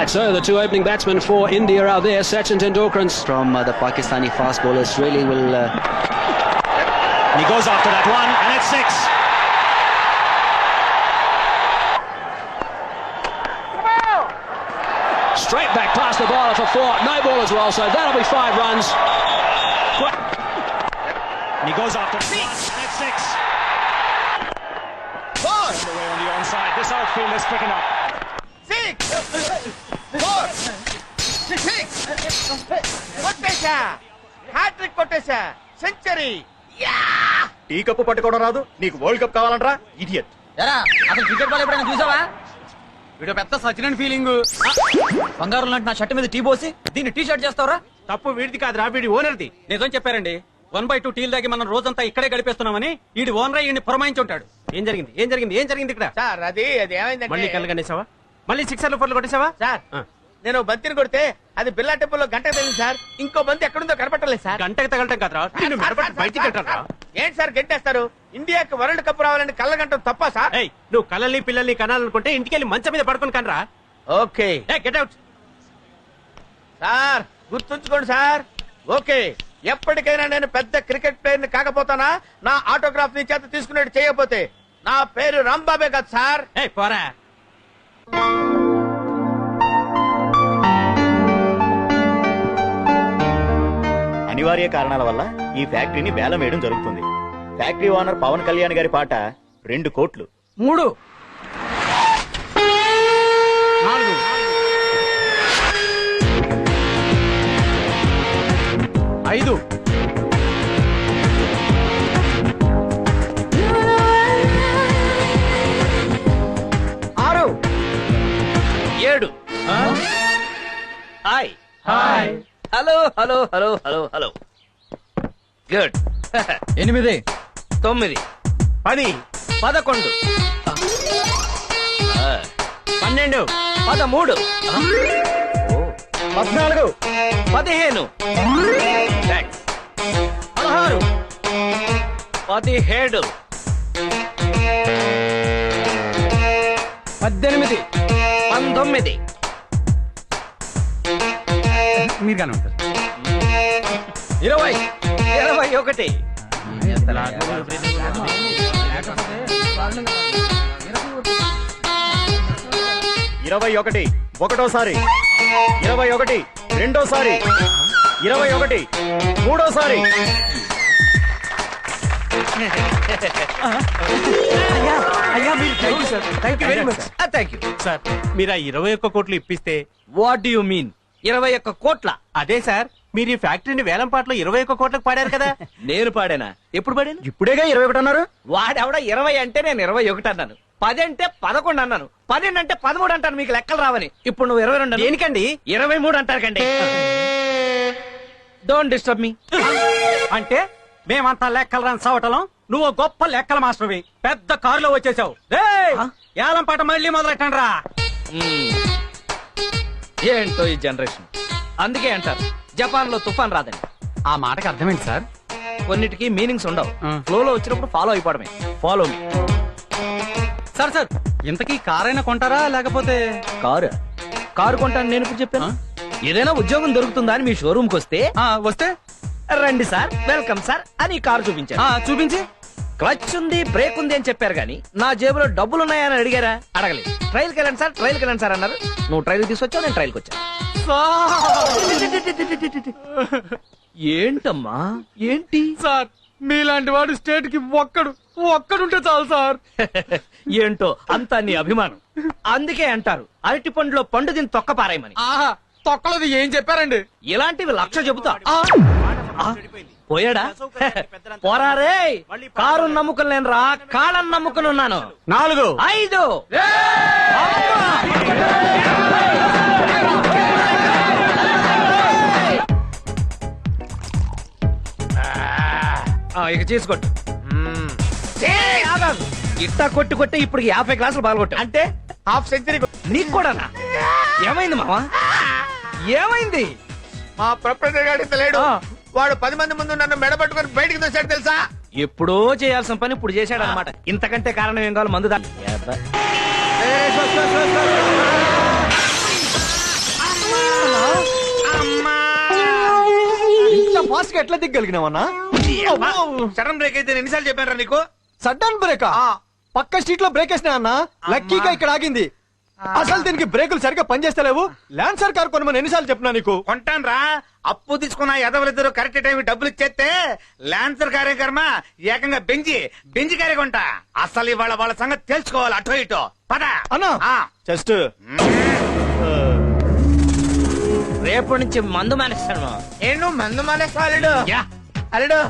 Right, so the two opening batsmen for India are there. Sachin Tendulkar from the Pakistani fast bowlers really will. He goes after that one, and it's 6. Straight back past the bowler for 4. No ball as well, so that'll be 5 runs. And he goes after 6, and it's 6. Four. Away on the onside. This outfield is picking up. 6 4 6 కొట్టేశా hattrick కొట్టేశా century tea cup పట్టుకోవడం రాదు నీకు world cup కావాలంటరా idiot. ఎరా అసలు cricket ball ఎప్పుడైనా చూసావా? వీడు పెద్ద సచిన్ ఫీలింగ్. బంగారం లాంటి నా షర్ట్ మీద టీ పోసి దీన్ని టీ షర్ట్ చేస్తావరా? తప్పు వీడిది కాదురా, వీడి ఓనర్ది. నిజం చెప్పారండి. 1/2 టీల్ దాగి మనం రోజంతా ఇక్కడే గడిపేస్తున్నామని ఈడి ఓనర్ ఈయన్ని పురమాయించి ఉంటాడు. ఏం జరిగింది ఏం జరిగింది ఏం జరిగింది ఇక్కడ? సార్ అది ఏమైందంటే మళ్ళీ కళ్ళు కనేసావా? మళ్ళీ 6 4 కొట్టేసావా? సార్ నేను బంతిని కొడితే అది బిల్లా టెంపుల్లో గంట తగిలింది సార్. ఇంకో బంతి ఎక్కడుందో కనపట్టలేదు సార్. గంటకి తగలటం కాదురా, నిన్ను మెడపట్టి బయటికి కట్టరా. ఏంటి సార్ గంటేస్తారు? ఇండియాకి వరల్డ్ కప్ రావాలని కళ్ళ గంట తప్ప సార్? ఏయ్, నువ్వు కళ్ళని పిల్లల్ని కనాలనుకుంటే ఇంటికి వెళ్ళి మంచం మీద పడుకొని కనరా. Okay get out. సార్ గుర్తుంచుకోండి సార్. ఓకే, ఎప్పటికైనా నేను పెద్ద క్రికెట్ ప్లేయర్ ని కాకపోతానా నా ఆటోగ్రాఫ్ నీ చేత తీసుకునేట్టు చేయకపోతే? నా పేరు రాంబాబే కదా సార్. ఏయ్ పోరా. అనివార్య కారణాల వల్ల ఈ ఫ్యాక్టరీని వేలం వేయడం జరుగుతుంది. ఫ్యాక్టరీ ఓనర్ పవన్ కళ్యాణ్ గారి పాట 2 కోట్లు. 3 4 5 6 7 hi hi hello hello hello hello hello good 8 9 10 10 11 12 13 14 15 thanks 16 17 18 19 మీరు కానీ ఉంటారు. 20 21 21 ఒకటోసారి, 21 రెండోసారి, 21 మూడోసారి. థ్యాంక్ యూ సార్, మీరు ఆ 21 కోట్లు ఇప్పిస్తే. వాట్ డు యు మీన్ 21 కోట్ల? అదే సార్, మీరు ఈ ఫ్యాక్టరీని వేలం పాటలో 21 కోట్లకు పాడారు కదా. నేను పాడానా? ఎప్పుడు పాడాను? ఇప్పుడేగా 21 అన్నారు. వాడెవడ 20 అంటే నేను 21 అన్నాను. 10 అంటే 11 అన్నాను. 12 అంటే 13 అంటాను. మీకు లెక్కలు రావని. ఇప్పుడు నువ్వు 22 దేనికండి? 23 అంటారు కండి. Don't disturb me. అంటే మేమంతా లెక్కలు రాని సవటలం, నువ్వు గొప్ప లెక్కల మాస్టర్వి. పెద్ద కారులో వచ్చేసావు. ఏలం పాట మళ్ళీ మొదలెట్టండి రా. ఏంటో ఈ జనరేషన్. అందుకే అంటారు జపాన్ లో తుఫాన్ రాదని. ఆ మాటకి అర్థమేంటి సార్? కొన్నిటికి మీనింగ్స్ ఉండవు. ఫ్లోలో వచ్చినప్పుడు ఫాలో అయిపోవడమే. Follow me. సార్ సార్, ఇంతకీ కారైనా కొంటారా లేకపోతే? కారు కొంటాను నేను ఇప్పుడు చెప్పాను. ఏదైనా ఉద్యోగం దొరుకుతుందా అని మీ షోరూమ్ కి వస్తే వస్తే రండి సార్, వెల్కమ్ సార్ అని కారు చూపించాను. చూపించి క్లచ్ ఉంది, బ్రేక్ ఉంది అని చెప్పారు గానీ నా జేబులో డబ్బులున్నాయని అడిగారా? అడగలేదు. ట్రైల్ కి వెళ్ళండి సార్, ట్రైల్ కి వెళ్ళండి సార్ అన్నారు. నువ్వు ట్రైల్ తీసుకొచ్చావు, నేను ట్రైల్ కి వచ్చాను. ఏంటమ్మా ఏంటి? సార్, మీలాంటి వాడు స్టేట్ కి ఒక్కడుంటే చాలు సార్. ఏంటో అంతా నీ అభిమానం. అందుకే అంటారు అరటి పండులో పండు దీన్ని తొక్క పారాయమని. తొక్కలది ఏం చెప్పారండి? ఇలాంటివి 100 చెబుతా. పోయాడా? పోరారే. కారు నమ్ముకుని నేను రా, కాళ్ళని నమ్ముకుని ఉన్నాను. 4 5 ఇక చేసుకోట్టు. ఇట్టా కొట్టి కొట్టి ఇప్పుడు 50 గ్లాసులు పాల్గొట్టు. అంటే హాఫ్ సెంచరీ నీకు కూడానా? ఏమైంది మావా? ఏమైంది? మా ప్రొపరేటర్ గాడి లేడు. వాడు 10 మంది ముందు నన్ను మెడబట్టుకుని బయటికి తోసాడు తెలుసా? ఎప్పుడో చేయాల్సిన పని ఇప్పుడు చేశాడు అనమాట. ఇంతకంటే కారణం ఏం కావాలి? మందు గా ఎట్లా దిగ్గలిగినావన్నా? సడన్ బ్రేక్ అయితే ఎన్నిసార్లు చెప్పారా నీకు? సడన్ బ్రేక్ పక్క స్ట్రీట్ లో బ్రేక్ వేసినా అన్న, లక్కీగా ఇక్కడ ఆగింది. అసలు దీనికి బ్రేకులు సరిగ్గా పనిచేస్తలేవు. ల్యాన్సర్ కార్ కొనమని ఎన్నిసార్లు చెప్పినా నీకు? కొంటాను రా, అప్పు తీసుకున్న ఎదవలిద్దరు కరెక్ట్ టైం డబ్బులు ఇచ్చేస్తే ల్యాన్సర్ కార్యక్రమ ఏకంగా బెంజి కారే కొంటా. అసలు ఇవాళ వాళ్ళ సంగతి తెలుసుకోవాలి. అటో ఇటో పద అన్నా జస్ట్ రేపటి నుంచి మందు మానేస్తాను. ఏండు మందు మానేస్తాడు అల్లుడు.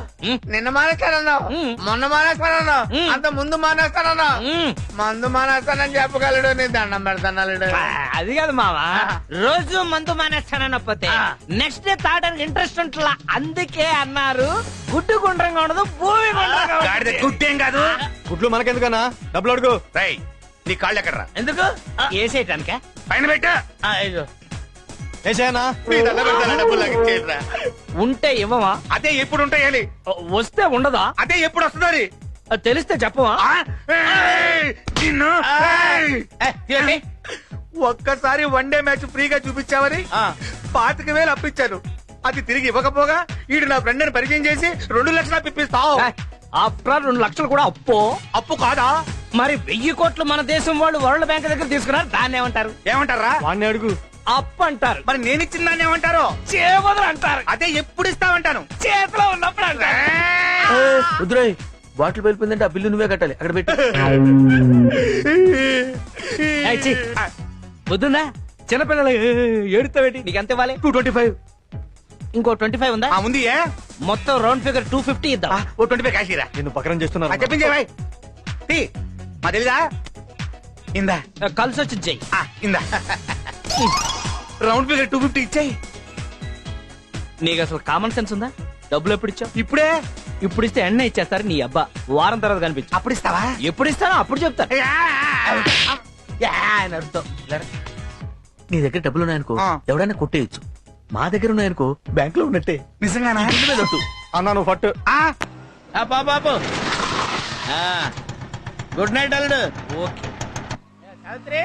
నిన్న మానేస్తానన్నావు, మొన్న మానేస్తానన్నావు, అంత ముందు మానేస్తానన్నావు. మందు మానేస్తానని చెప్పగలడు. నీ దండం పెడతాను అల్లుడు. అది కాదు మావా, రోజు మందు మానేస్తానకపోతే నెక్స్ట్ డే తాగడానికి ఇంట్రెస్ట్ ఉంటలా. అందుకే అన్నారు గుడ్డు గుండ్రంగా ఉండదు, భూమి గుండ్రంగా. గుడ్డేం కాదు. గుడ్లు మనకెందుకన్నా, డబ్బులు అడుగు. రై నీ కాళ్ళు ఎక్కడరా? ఎందుకు వేసేయటానిక? పైన పెట్టా. ఏసేనా డబ్బులు నాకు ఇచ్చేయరా. ఉంటే ఇవ్వవా? అదే ఎప్పుడు ఉంటాయని. వస్తే ఉండదా? అదే ఎప్పుడు వస్తుంది? అది తెలిస్తే చెప్పవా? ఒక్కసారి వన్ డే మ్యాచ్ ఫ్రీగా చూపించావని 25,000 అప్పించాను. అది తిరిగి ఇవ్వకపోగా ఈడు నా ఫ్రెండ్ ని పరిచయం చేసి 2 లక్షలు అప్పిస్తావు. ఆఫ్టర్ 2 లక్షలు కూడా అప్పు కాదా? మరి 1000 కోట్లు మన దేశం వాళ్ళు వరల్డ్ బ్యాంక్ దగ్గర తీసుకున్నారు. దాన్ని ఏమంటారు? ఏమంటారా? వాడిని అడుగు. అప్పు అంటారు. మరి నేను ఇచ్చిన దాన్ని ఏమంటారు? చేబదులు అంటారు. అదే ఎప్పుడు ఇస్తామంటాను. చేతిలో ఉన్నప్పుడు అంటారు. వద్దురాయ్, బాటిల్ వెళ్ళిపోయిందంటే ఆ బిల్లు నువ్వే కట్టాలి. అక్కడ పెట్టి వద్దుందా? చిన్నపిల్లలు ఏడుతావేటి? నీకు ఎంత ఇవ్వాలి? 225. ఇంకో 25 ఉందా? ఉంది. మొత్తం రౌండ్ ఫిగర్ 250 ఇద్దాం. ఓ 25 కాశీరా. నిన్ను పకరం చేస్తున్నా. చెప్పించే భాయ్. మా తెలీదా? ఇందా కలిసి వచ్చి చెయ్యి. ఇందా రౌండ్ ఫిగర్ 250 ఇచ్చాయి. నీకు అసలు కామన్ సెన్స్ ఉందా? డబ్బులు ఎప్పుడు ఇచ్చావు? ఇప్పుడే. ఇప్పుడు ఇస్తే ఎన్న ఇచ్చేస్తారు. నీ అబ్బా వారం తర్వాత కనిపించు. అప్పుడు ఇస్తావా? ఎప్పుడు ఇస్తానో అప్పుడు చెప్తారు. నీ దగ్గర డబ్బులు ఉన్నాయనుకో ఎవడైనా కొట్టేయచ్చు. మా దగ్గర ఉన్నాయనుకో బ్యాంక్ లో ఉన్నట్టే. నిజంగానా? అన్నా నువ్వు పట్టు. పాపు గుడ్ నైట్ అల్లుడు. ఓకే. సావిత్రి,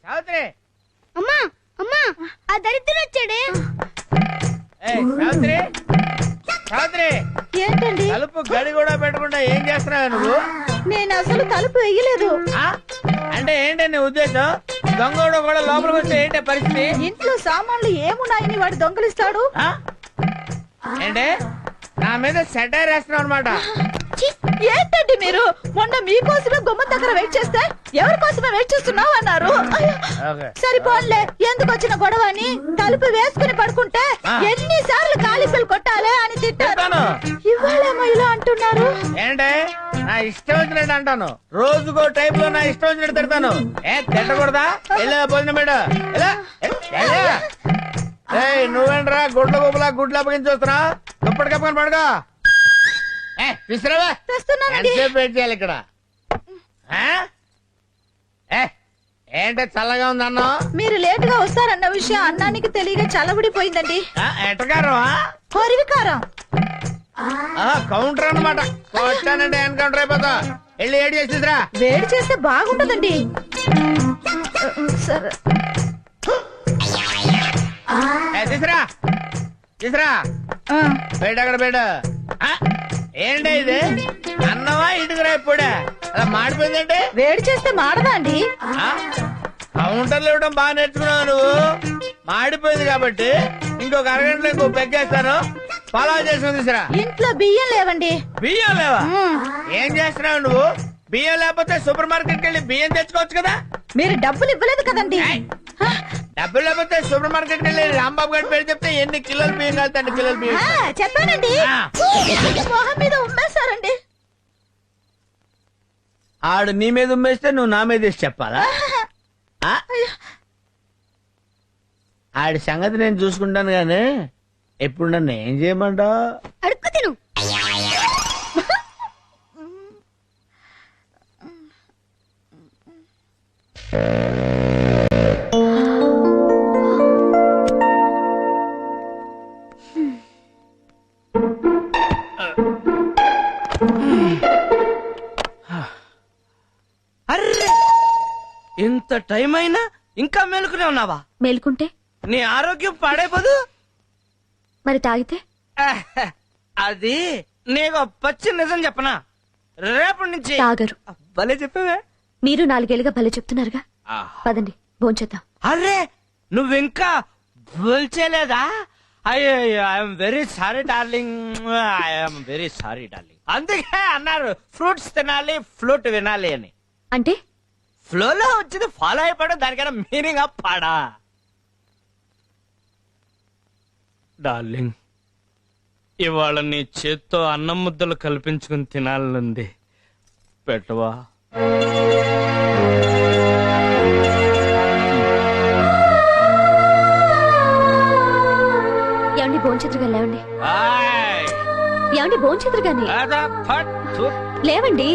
సావిత్రి, అమ్మా అమ్మా ఆ దరిద్రుడు వచ్చాడే. సావిత్రి, సావిత్రి, ఏంటండి? తలుపు గడి కూడా పెట్టకుండా ఏం చేస్తున్నావు నువ్వు? నేను అసలు తలుపు వేయలేదు. అంటే ఏంటి నీ ఉద్దేశం? దొంగోడు కూడా లోపలికి వస్తే ఏంటి పరిస్థితి? ఇంట్లో సామాన్లు ఏమున్నాయని వాడు దొంగలిస్తాడు. ఏంటే నా మీద సెటైర్ వేస్తున్నావు అనమాట. ఏంటండి మీరు? మొన్న మీకోసమే గుమ్మం దగ్గర వెయిట్ చేస్తే ఎవరి కోసమే వెయిట్ చేస్తున్నావు అన్నారు. సరిపోన్లే, ఎందుకు వచ్చిన గొడవ అని తలుపు వేసుకుని పడుకుంటే ఎన్నిసార్లు కాలిఫీలు కొట్టాలే అని తిట్టాను. ఇవాళేమో ఇలా అంటున్నారు. ఏంటే నా ఇష్టం వచ్చినట్టు అంటాను. రోజుకో టైప్ లో నా ఇష్టం వచ్చినట్టు తిడతాను. తిట్టకూడదా? వెళ్ళా భోజనం పెట్ట. నువ్వేంట్రా గుడ్ల గోపులా గుడ్లు అప్పగించి వస్తున్నా? దుప్పటి కప్పుకొని పడుకో. ఎంతసేపు వెయిట్ చేయాలి ఇక్కడ? ఏంటే చల్లగా ఉంది అన్నం? మీరు లేట్ గా వస్తారన్న విషయం అన్నానికి తెలియక చల్లబడిపోయిందండి. ఎట్టకారం? కొరివికారం. కౌంటర్ అన్నమాట. వచ్చానంటే ఎన్కౌంటర్ అయిపోతా. వెళ్ళి ఏడు చేసిరా. వేడి చేస్తే బాగుంటుందండి. సరే తీసురా, తీసురా. బయట అక్కడ బయట. ఏంటి ఇది? అన్నవా ఇటుకురా? ఇప్పుడే అలా మాడిపోయిందంటే వేడి చేస్తే మాడదా అండి? కౌంటర్లు ఇవ్వడం బాగా నేర్చుకున్నావు నువ్వు. మాడిపోయింది కాబట్టి ఇంకొక అరగంటలో ఇంకో పెగ్గేస్తాను. పలావ్ చేసుకుని తీసురా. ఇంట్లో బియ్యం లేవండి. బియ్యం లేవా? ఏం చేస్తున్నావు నువ్వు? బియ్యం లేకపోతే సూపర్ మార్కెట్ కెళ్ళి బియ్యం తెచ్చుకోవచ్చు కదా. మీరు డబ్బులు ఇవ్వలేదు కదండి. డబ్బులు లేకపోతే సూపర్ మార్కెట్ కెళ్ళి రాంబాబు గారి పేరు చెప్తే ఎన్ని కిలోలు బియ్యం కలితే అన్ని కిలోలు బియ్యం. చెప్పానండి. మొహం మీద ఉమ్మేశారండి. ఆడు నీ మీద ఉమ్మేస్తే నువ్వు నా మీద వేసి చెప్పాలా? ఆడి సంగతి నేను చూసుకుంటాను గానీ ఎప్పుడు నన్ను ఏం చేయమంటావు? అడుక్కు తిను. అర్రే, ఇంత టైం అయినా ఇంకా మేలుకునే ఉన్నావా? మేలుకుంటే నీ ఆరోగ్యం పాడైపోదు. మరి తాగితే అది నీకు పచ్చి నిజం చెప్పనా, రేపటి నుంచి తాగరు. భలే చెప్పావే. మీరు 4 ఏళ్ళుగా భలే చెప్తున్నారుగా. పదండి భోంచేద్దాం. అరే నువ్వింకా బోల్చేలేదా? అయ్యో I'm very sorry darling, I'm very sorry darling. అందుకే అన్నారు ఫ్రూట్స్ తినాలి ఫ్లూట్ వినాలి అని. అంటే ఫ్లోలో వచ్చింది ఫాలో అయిపోవడం, దానికైనా మీనింగ్ పాడా. డార్లింగ్, ఇవాళ నీ చేత్తో అన్నం ముద్దలు కల్పించుకుని తినాలనుంది, పెట్టవా? ఏమండి భోంచేతురుగా లేవండి. ఏమండి భోంచేతురుగాని లేవండి.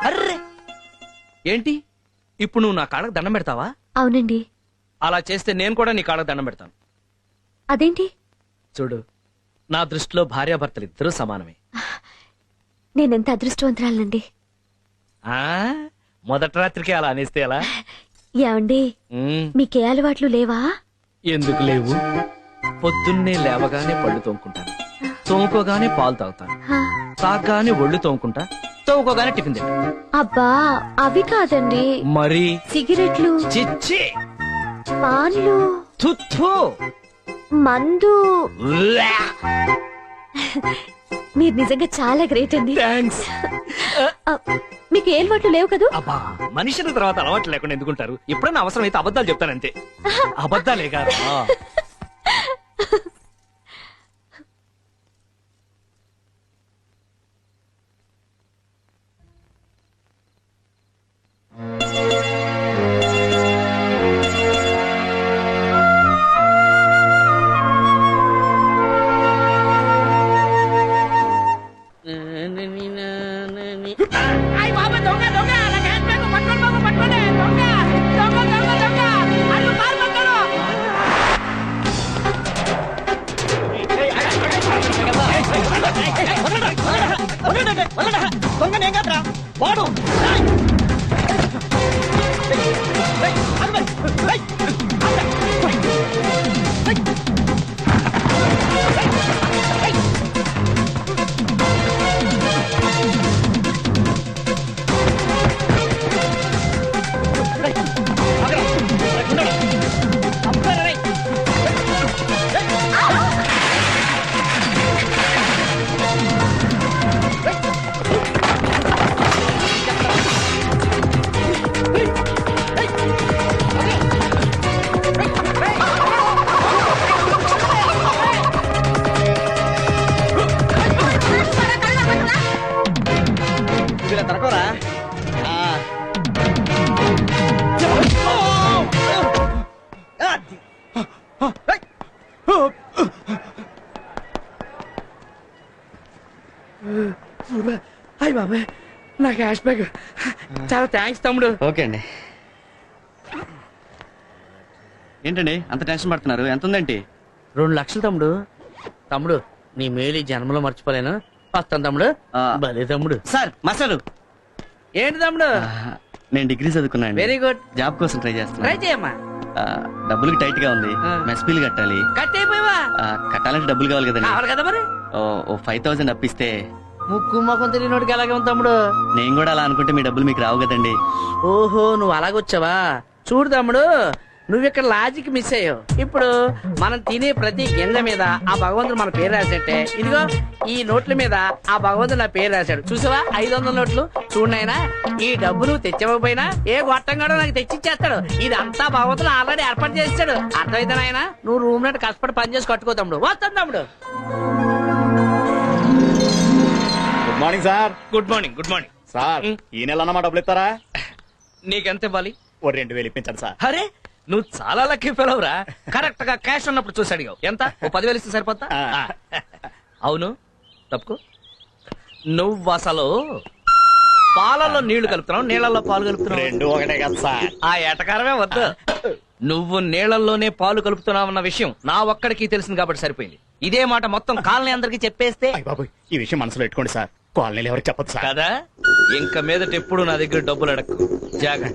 అర్రే ఏంటి ఇప్పుడు నువ్వు నా కాళ్ళకు దండం పెడతావా? అవునండి. అలా చేస్తే నేను కూడా నీ కాళ్ళకు దండం పెడతాను. అదేంటి? చూడు, నా దృష్టిలో భార్యాభర్తలు ఇద్దరూ సమానమే. నేనెంత అదృష్టవంతురాలండి. ఆ మొదటి రాత్రికి అలా అనేస్తే ఎలా? ఏమండి మీకే అలవాట్లు లేవా? ఎందుకు లేవు? పొద్దున్నే లేవగానే పళ్ళు తోముకుంటాను, తోముకోగానే పాలు తాగుతాను, తాగగానే ఒళ్ళు తోముకుంటా, తోముకోగానే టిఫిన్ తింటా. అబ్బా అవి కాదండి. మరి సిగరెట్లు, చిచ్చి, పాన్లు, తుత్తు, మందు. మీరు నిజంగా చాలా గ్రేట్ అండి. థాంక్స్. మీకు ఏ అలవాట్లు లేవు కదూ? అబ్బా మనుషుల తర్వాత అలవాట్లు లేకుండా ఎందుకుంటారు? ఎప్పుడైనా అవసరం అయితే అబద్ధాలు చెప్తానంతే. అబద్ధాలే కాదు. అయ్య బాబాయ్, నా క్యాష్ బ్యాగ్. చాలా థ్యాంక్స్ తమ్ముడు. ఓకే అండి. ఏంటండి అంత టెన్షన్ పడుతున్నారు? ఎంత ఉందండి? 2 లక్షలు తమ్ముడు. తమ్ముడు నీ మేలు ఈ జన్మలో మర్చిపోలేను. వస్తాను తమ్ముడు. భలే తమ్ముడు. సార్ మసాలు ఏంటి తమ్ముడు? నేను డిగ్రీ చదువుకున్నాను. Very good. జాబ్ కోసం ట్రై చేస్తున్నా. ట్రై చేయమ్మా. డబ్బులకి టైట్ గా ఉంది. మెస్ బిల్ కట్టాలి. కట్టేపోయావా? కట్టాలంటే డబ్బులు కావాలి కదండి. కావాలి కదా మరి. ఓ 5,000 అప్పిస్తే. ముక్కు మొఖం తెలియనోడికి అలాగే ఉంది తమ్ముడు. నేను కూడా అలా అనుకుంటే మీ డబ్బులు మీకు రావు కదండి. ఓహో నువ్వు అలాగొచ్చావా? చూడు తమ్ముడు, నువ్వు ఇక్కడ లాజిక్ మిస్ అయ్యావు. ఇప్పుడు మనం తినే ప్రతి గింజ మీద ఆ భగవంతుడు మన పేరు రాసేట్టే. ఇదిగో ఈ నోట్ల మీద ఆ భగవంతుడు నా పేరు రాశాడు. చూసావా 500 నోట్లు చూడనైనా. ఈ డబ్బు నువ్వు తెచ్చకపోయినా ఏ గొట్టంగాడో నాకు తెచ్చిచ్చేస్తాడు. ఇదంతా భగవంతుడు ఆల్రెడీ ఏర్పాటు చేస్తాడు. అర్థమైతే నాయన నువ్వు రూమ్ నట్టు కష్టపడి పని చేసి కట్టుకో తమ్ముడు. వస్తాను తమ్ముడు. Good morning sir. Good morning. Good morning sir ఈ నెల అన్నమా డబ్బులు ఇస్తారా? నీకెంత ఇవ్వాలి? ఓ 2000 ఇప్పించండి సార్. అరే నువ్వు చాలా లక్కీ ఫెలవురా. కరెక్ట్ గా క్యాష్ ఉన్నప్పుడు చూసి అడిగావు. ఎంత? ఓ 10,000 ఇస్తే సరిపోతా? ఆ. అవును తప్పుకో. నువ్వు అసలు పాలల్లో నీళ్లు కలుపుతున్నావు, నీళ్లలో పాలు కలుపుతున్నావు. రెండు ఒకటే కదా సార్. ఆ ఏటకారమే వద్దు. నువ్వు నీళ్లలోనే పాలు కలుపుతున్నావన్న విషయం నా ఒక్కడికి తెలిసింది కాబట్టి సరిపోయింది. ఇదే మాట మొత్తం కాలనీ అందరికి చెప్పేస్తే అయ్య బాబు ఈ విషయం మనసులో పెట్టుకోండి సార్. కాలనీలు ఎవరికి చెప్పదు సార్. కదా ఇంక మీదట ఎప్పుడు నా దగ్గర డబ్బులు అడక్కు. జాగ్రత్త.